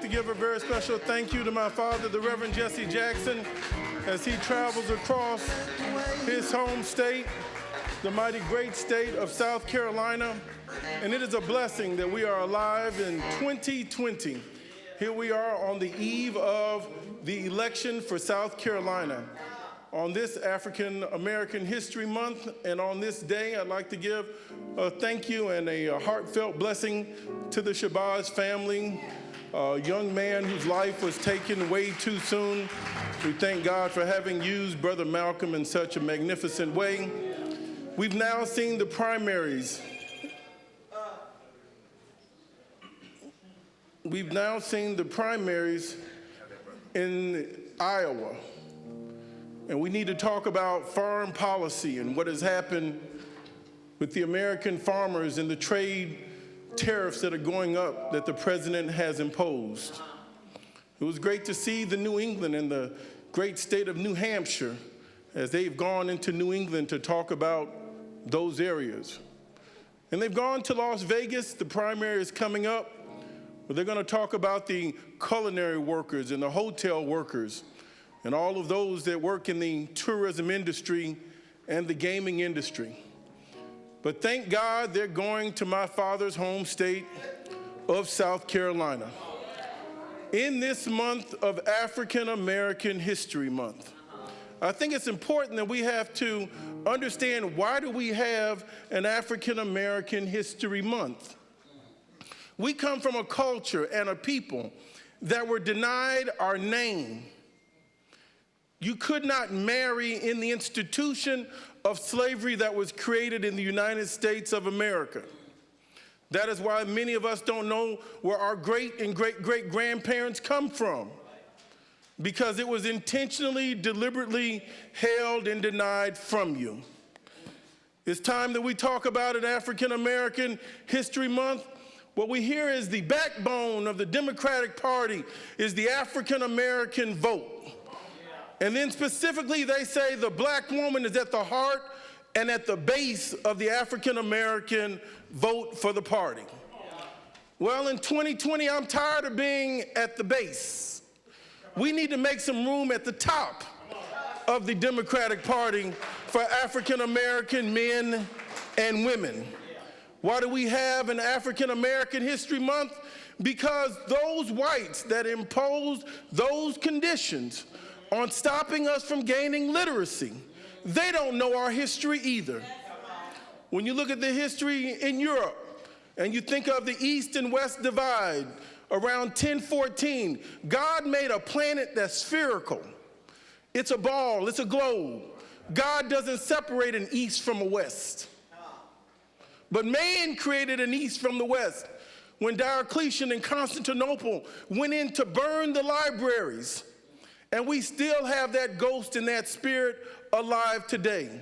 give a very special thank you to my father, the Reverend Jesse Jackson, as he travels across his home state, the mighty great state of South Carolina. And it is a blessing that we are alive in 2020. Here we are on the eve of the election for South Carolina. On this African American History Month, and on this day, I'd like to give a thank you and a heartfelt blessing to the Shabazz family, a young man whose life was taken way too soon. We thank God for having used Brother Malcolm in such a magnificent way. We've now seen the primaries. We've now seen the primaries in Iowa. And we need to talk about foreign policy and what has happened with the American farmers and the trade tariffs that are going up that the president has imposed. It was great to see the New England and the great state of New Hampshire as they've gone into New England to talk about those areas. And they've gone to Las Vegas. The primary is coming up, where they're going to talk about the culinary workers and the hotel workers and all of those that work in the tourism industry and the gaming industry. But thank God they're going to my father's home state of South Carolina. In this month of African American History Month, I think it's important that we have to understand, why do we have an African American History Month? We come from a culture and a people that were denied our name. You could not marry in the institution of slavery that was created in the United States of America. That is why many of us don't know where our great and great-great-grandparents come from, because it was intentionally, deliberately held and denied from you. It's time that we talk about an African American History Month. What we hear is the backbone of the Democratic Party is the African American vote. And then specifically, they say the black woman is at the heart and at the base of the African American vote for the party. Well, in 2020, I'm tired of being at the base. We need to make some room at the top of the Democratic Party for African American men and women. Why do we have an African American History Month? Because those whites that imposed those conditions on stopping us from gaining literacy, they don't know our history either. When you look at the history in Europe and you think of the East and West divide around 1014, God made a planet that's spherical. It's a ball, it's a globe. God doesn't separate an East from a West. But man created an East from the West. When Diocletian in Constantinople went in to burn the libraries, and we still have that ghost and that spirit alive today.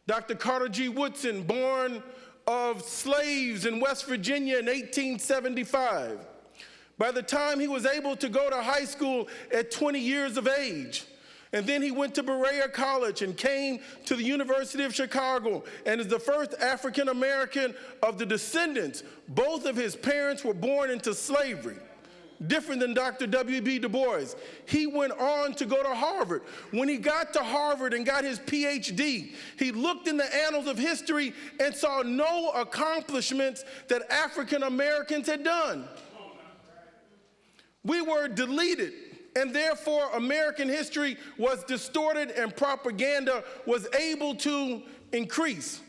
Dr. Carter G. Woodson, born of slaves in West Virginia in 1875. By the time he was able to go to high school at 20 years of age, and then he went to Berea College and came to the University of Chicago and is the first African American of the descendants. Both of his parents were born into slavery. Different than Dr. W.B. Du Bois. He went on to go to Harvard. When he got to Harvard and got his PhD, he looked in the annals of history and saw no accomplishments that African Americans had done. We were deleted, and therefore American history was distorted and propaganda was able to increase.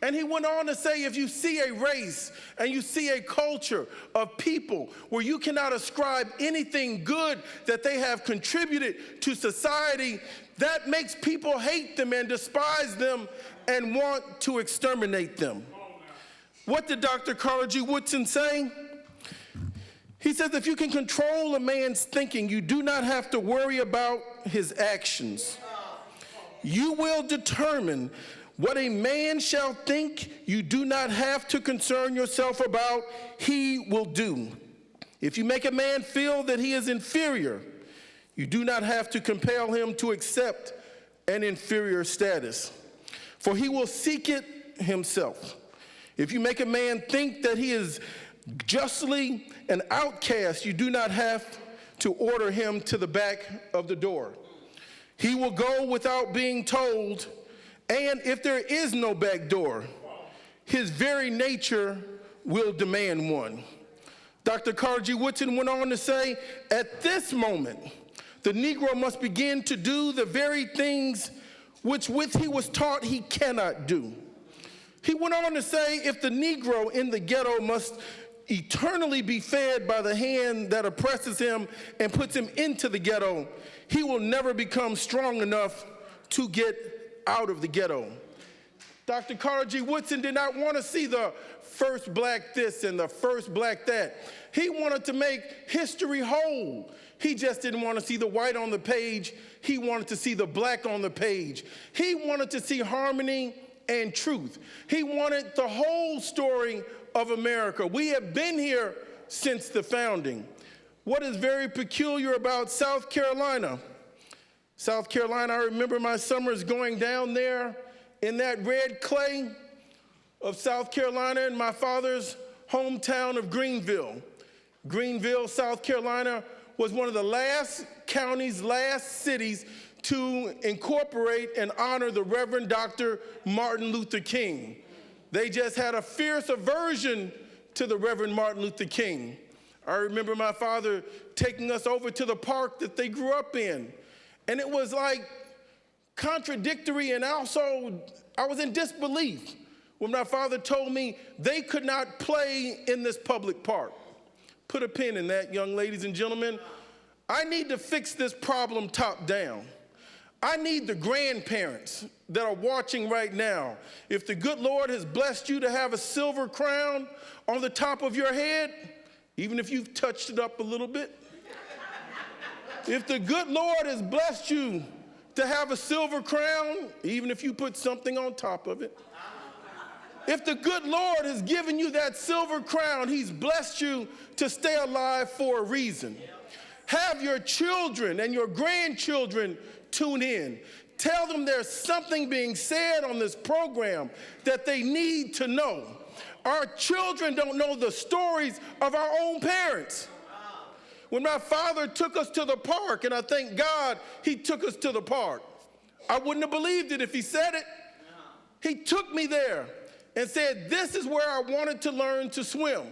And he went on to say, if you see a race and you see a culture of people where you cannot ascribe anything good that they have contributed to society, that makes people hate them and despise them and want to exterminate them. What did Dr. Carter G. Woodson say? He says, if you can control a man's thinking, you do not have to worry about his actions. You will determine what a man shall think, you do not have to concern yourself about, he will do. If you make a man feel that he is inferior, you do not have to compel him to accept an inferior status, for he will seek it himself. If you make a man think that he is Justly an outcast, you do not have to order him to the back of the door. He will go without being told, and if there is no back door, his very nature will demand one. Dr. Carter G. Woodson went on to say, at this moment, the Negro must begin to do the very things which with he was taught he cannot do. He went on to say, if the Negro in the ghetto must eternally be fed by the hand that oppresses him and puts him into the ghetto, he will never become strong enough to get out of the ghetto. Dr. Carter G. Woodson did not want to see the first black this and the first black that. He wanted to make history whole. He just didn't want to see the white on the page. He wanted to see the black on the page. He wanted to see harmony and truth. He wanted the whole story of America. We have been here since the founding. What is very peculiar about South Carolina? South Carolina, I remember my summers going down there in that red clay of South Carolina in my father's hometown of Greenville. Greenville, South Carolina was one of the last counties, last cities to incorporate and honor the Reverend Dr. Martin Luther King. They just had a fierce aversion to the Reverend Martin Luther King. I remember my father taking us over to the park that they grew up in. And it was like contradictory, and also I was in disbelief when my father told me they could not play in this public park. Put a pin in that, young ladies and gentlemen. I need to fix this problem top down. I need the grandparents that are watching right now. If the good Lord has blessed you to have a silver crown on the top of your head, even if you've touched it up a little bit, if the good Lord has blessed you to have a silver crown, even if you put something on top of it, if the good Lord has given you that silver crown, he's blessed you to stay alive for a reason. Have your children and your grandchildren tune in. Tell them there's something being said on this program that they need to know. Our children don't know the stories of our own parents. When my father took us to the park, and I thank God he took us to the park, I wouldn't have believed it if he said it. He took me there and said, this is where I wanted to learn to swim.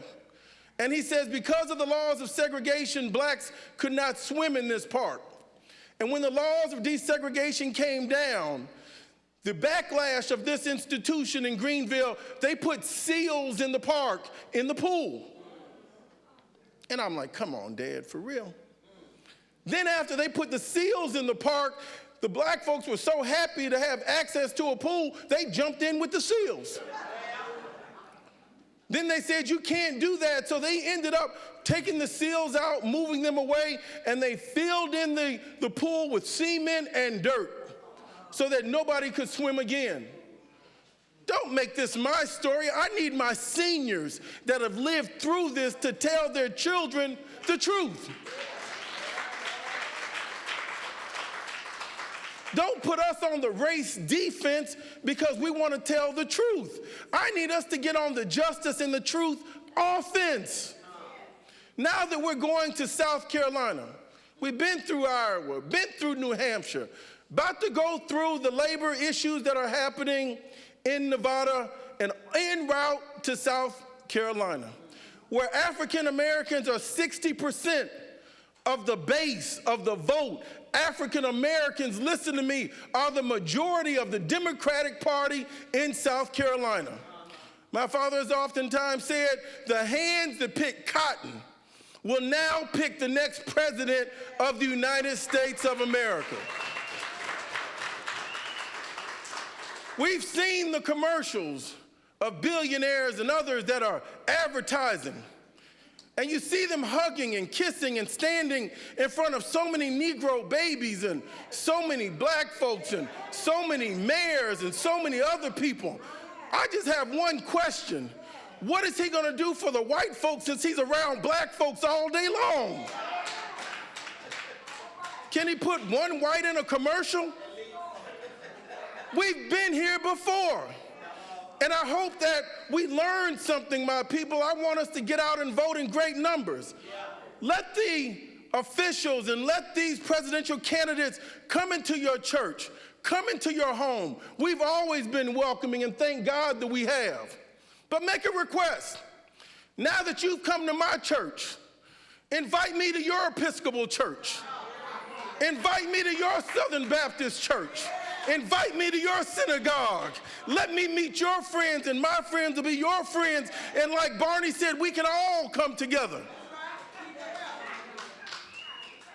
And he says, because of the laws of segregation, blacks could not swim in this park. And when the laws of desegregation came down, the backlash of this institution in Greenville, they put seals in the park, in the pool. And I'm like, come on, Dad, for real? Then after they put the seals in the park, the black folks were so happy to have access to a pool, they jumped in with the seals. Then they said, you can't do that. So they ended up taking the seals out, moving them away, and they filled in the pool with cement and dirt so that nobody could swim again. Don't make this my story. I need my seniors that have lived through this to tell their children the truth. Don't put us on the race defense because we want to tell the truth. I need us to get on the justice and the truth offense. Now that we're going to South Carolina, we've been through Iowa, been through New Hampshire, about to go through the labor issues that are happening in Nevada and en route to South Carolina, where African Americans are 60% of the base of the vote. African Americans, listen to me, are the majority of the Democratic Party in South Carolina. My father has oftentimes said, the hands that pick cotton will now pick the next president of the United States of America. We've seen the commercials of billionaires and others that are advertising. And you see them hugging and kissing and standing in front of so many Negro babies and so many black folks and so many mayors and so many other people. I just have one question. What is he going to do for the white folks since he's around black folks all day long? Can he put one white in a commercial? We've been here before. And I hope that we learn something, my people. I want us to get out and vote in great numbers. Let the officials and let these presidential candidates come into your church, come into your home. We've always been welcoming, and thank God that we have. But make a request. Now that you've come to my church, invite me to your Episcopal church. Invite me to your Southern Baptist church. Invite me to your synagogue. Let me meet your friends, and my friends will be your friends. And like Barney said, we can all come together.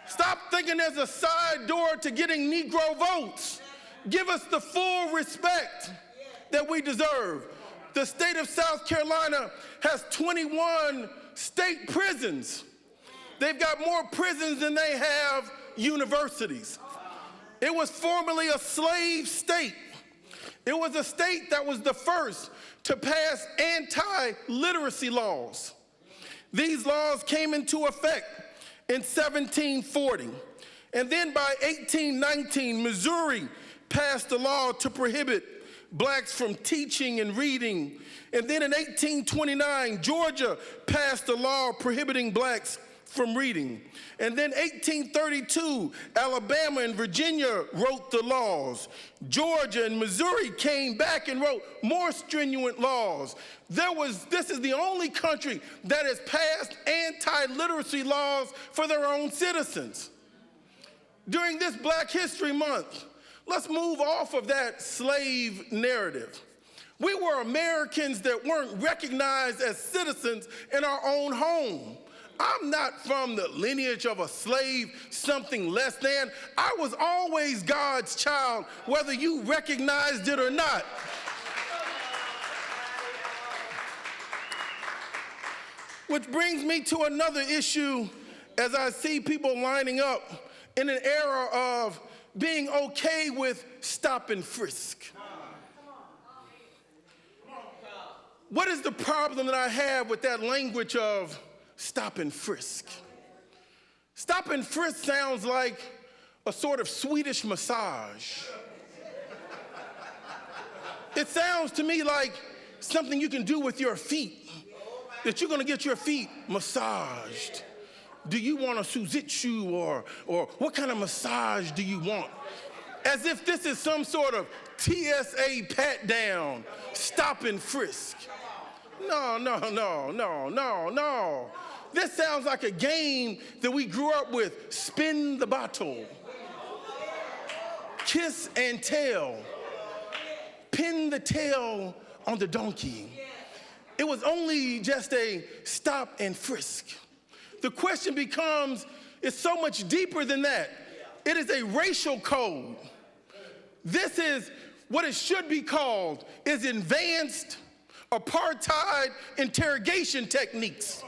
Stop thinking there's a side door to getting Negro votes. Give us the full respect that we deserve. The state of South Carolina has 21 state prisons. They've got more prisons than they have universities. It was formerly a slave state. It was a state that was the first to pass anti-literacy laws. These laws came into effect in 1740. And then by 1819, Missouri passed a law to prohibit blacks from teaching and reading. And then in 1829, Georgia passed a law prohibiting blacks from reading. And then 1832, Alabama and Virginia wrote the laws. Georgia and Missouri came back and wrote more stringent laws. This is the only country that has passed anti-literacy laws for their own citizens. During this Black History Month, let's move off of that slave narrative. We were Americans that weren't recognized as citizens in our own home. I'm not from the lineage of a slave, something less than. I was always God's child, whether you recognized it or not. Which brings me to another issue as I see people lining up in an era of being okay with stop and frisk. What is the problem that I have with that language of stop and frisk? Stop and frisk sounds like a sort of Swedish massage. It sounds to me like something you can do with your feet, that you're gonna get your feet massaged. Do you want a suzitsu or what kind of massage do you want? As if this is some sort of TSA pat down, stop and frisk. No. This sounds like a game that we grew up with. Spin the bottle, kiss and tell, pin the tail on the donkey. It was only just a stop and frisk. The question becomes, it's so much deeper than that. It is a racial code. This is what it should be called, is advanced apartheid interrogation techniques.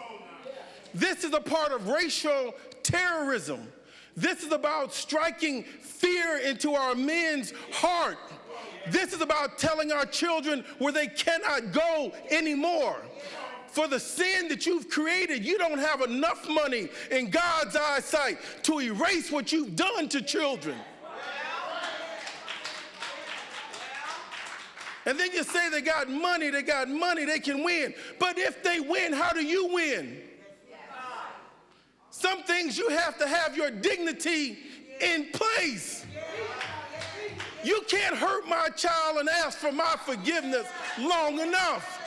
This is a part of racial terrorism. This is about striking fear into our men's heart. This is about telling our children where they cannot go anymore. For the sin that you've created, you don't have enough money in God's eyesight to erase what you've done to children. And then you say they got money, they can win. But if they win, how do you win? Some things you have to have your dignity in place. You can't hurt my child and ask for my forgiveness long enough.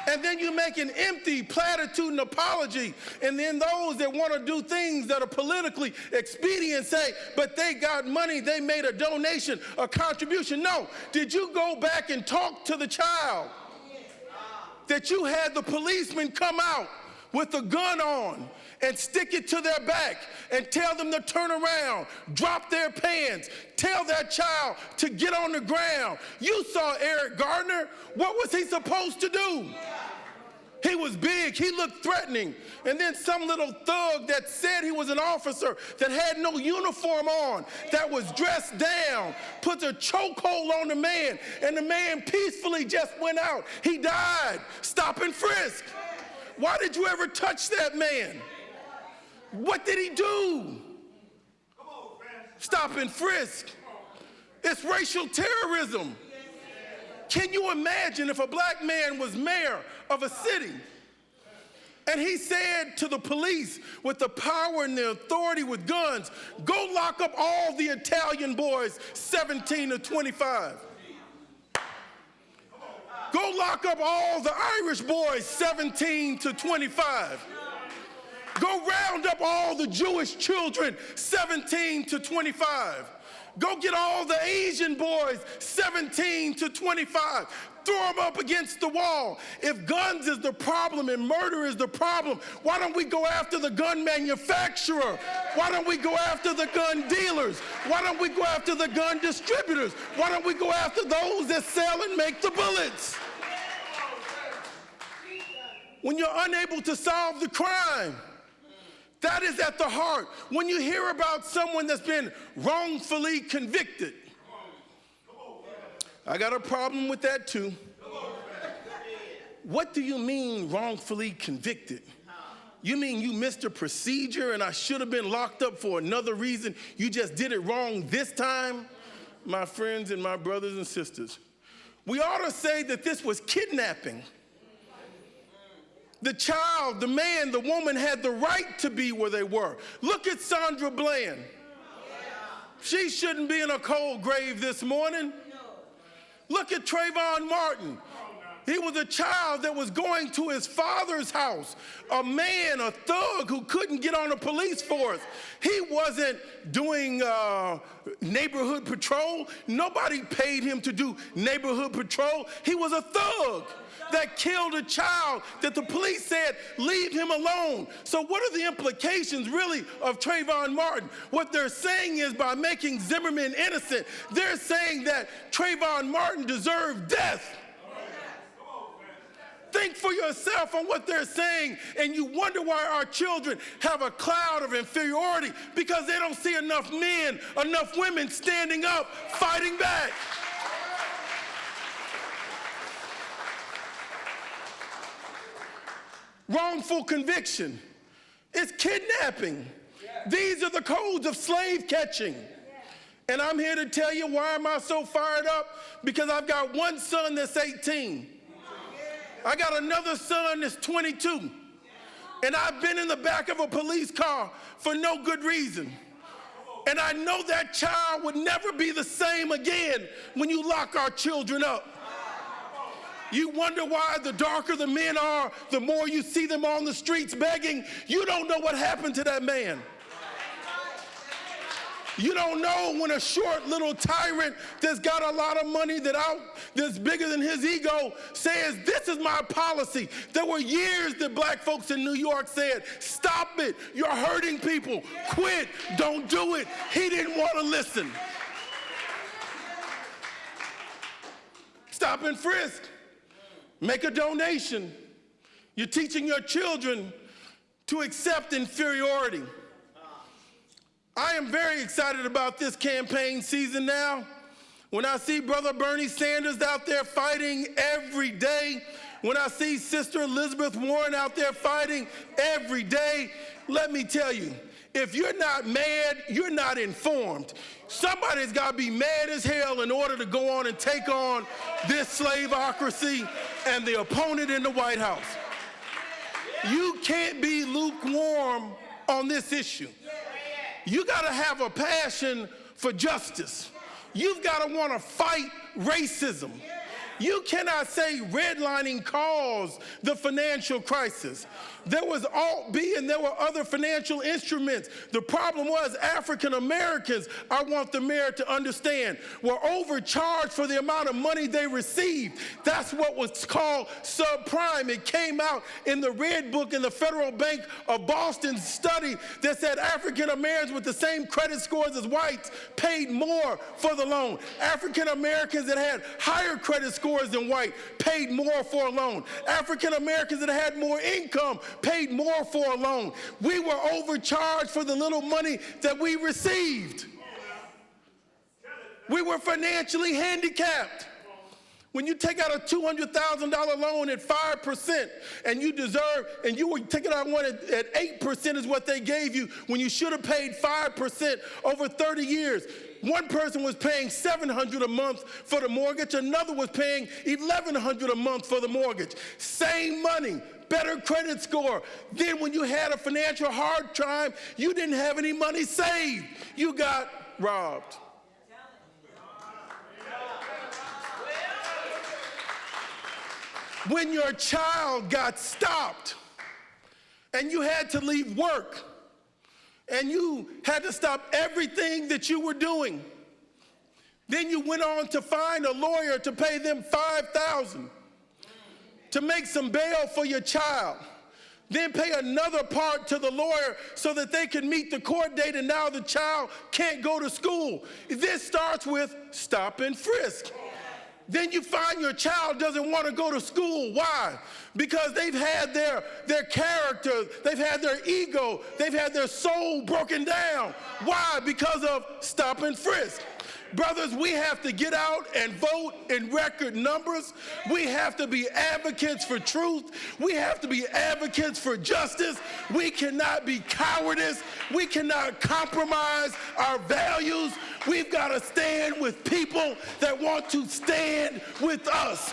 And then you make an empty platitude apology. And then those that want to do things that are politically expedient say, but they got money, they made a donation, a contribution. No, did you go back and talk to the child? That you had the policeman come out with a gun on and stick it to their back and tell them to turn around, drop their pants, tell that child to get on the ground. You saw Eric Gardner. What was he supposed to do? He was big, he looked threatening. And then some little thug that said he was an officer that had no uniform on, that was dressed down, puts a chokehold on the man, and the man peacefully just went out. He died. Stop and frisk. Why did you ever touch that man? What did he do? Stop and frisk. It's racial terrorism. can you imagine if a black man was mayor of a city and he said to the police with the power and the authority with guns, go lock up all the Italian boys 17 to 25. Go lock up all the Irish boys 17 to 25. Go round up all the Jewish children 17 to 25. Go get all the Asian boys 17 to 25. Throw them up against the wall. If guns is the problem and murder is the problem, why don't we go after the gun manufacturer? Why don't we go after the gun dealers? Why don't we go after the gun distributors? Why don't we go after those that sell and make the bullets? When you're unable to solve the crime, that is at the heart. When you hear about someone that's been wrongfully convicted, I got a problem with that too. What do you mean wrongfully convicted? You mean you missed a procedure and I should have been locked up for another reason? You just did it wrong this time? My friends and my brothers and sisters, we ought to say that this was kidnapping. The child, the man, the woman had the right to be where they were. Look at Sandra Bland. She shouldn't be in a cold grave this morning. Look at Trayvon Martin. He was a child that was going to his father's house, a man, a thug who couldn't get on a police force. He wasn't doing neighborhood patrol. Nobody paid him to do neighborhood patrol. He was a thug that killed a child that the police said, leave him alone. So what are the implications really of Trayvon Martin? What they're saying is by making Zimmerman innocent, they're saying that Trayvon Martin deserved death. Think for yourself on what they're saying, and you wonder why our children have a cloud of inferiority, because they don't see enough men, enough women standing up, fighting back. Wrongful conviction is kidnapping. These are the codes of slave catching. And I'm here to tell you, why am I so fired up? Because I've got one son that's 18. I got another son that's 22. And I've been in the back of a police car for no good reason. And I know that child would never be the same again when you lock our children up. You wonder why the darker the men are, the more you see them on the streets begging. You don't know what happened to that man. You don't know when a short little tyrant that's got a lot of money that's bigger than his ego says, this is my policy. There were years that black folks in New York said, stop it, you're hurting people, quit, don't do it. He didn't want to listen. Stop and frisk. Make a donation. You're teaching your children to accept inferiority. I am very excited about this campaign season now. When I see Brother Bernie Sanders out there fighting every day, when I see Sister Elizabeth Warren out there fighting every day, let me tell you, if you're not mad, you're not informed. Somebody's got to be mad as hell in order to go on and take on this slaveocracy and the opponent in the White House. You can't be lukewarm on this issue. You got to have a passion for justice. You've got to want to fight racism. You cannot say redlining caused the financial crisis. There was Alt-B and there were other financial instruments. The problem was African Americans, I want the mayor to understand, were overcharged for the amount of money they received. That's what was called subprime. It came out in the Red Book in the Federal Bank of Boston study that said African Americans with the same credit scores as whites paid more for the loan. African Americans that had higher credit scores than white paid more for a loan. African Americans that had more income paid more for a loan. We were overcharged for the little money that we received. We were financially handicapped. When you take out a $200,000 loan at 5% and you were taking out one at 8% is what they gave you when you should have paid 5% over 30 years. One person was paying $700 a month for the mortgage, another was paying $1,100 a month for the mortgage. Same money, better credit score. Then when you had a financial hard time, you didn't have any money saved. You got robbed. When your child got stopped and you had to leave work and you had to stop everything that you were doing, then you went on to find a lawyer to pay them $5,000 to make some bail for your child, then pay another part to the lawyer so that they can meet the court date, and now the child can't go to school. This starts with stop and frisk. Then you find your child doesn't want to go to school. Why? Because they've had their character, they've had their ego, they've had their soul broken down. Why? Because of stop and frisk. Brothers, we have to get out and vote in record numbers. We have to be advocates for truth. We have to be advocates for justice. We cannot be cowardice. We cannot compromise our values. We've got to stand with people that want to stand with us.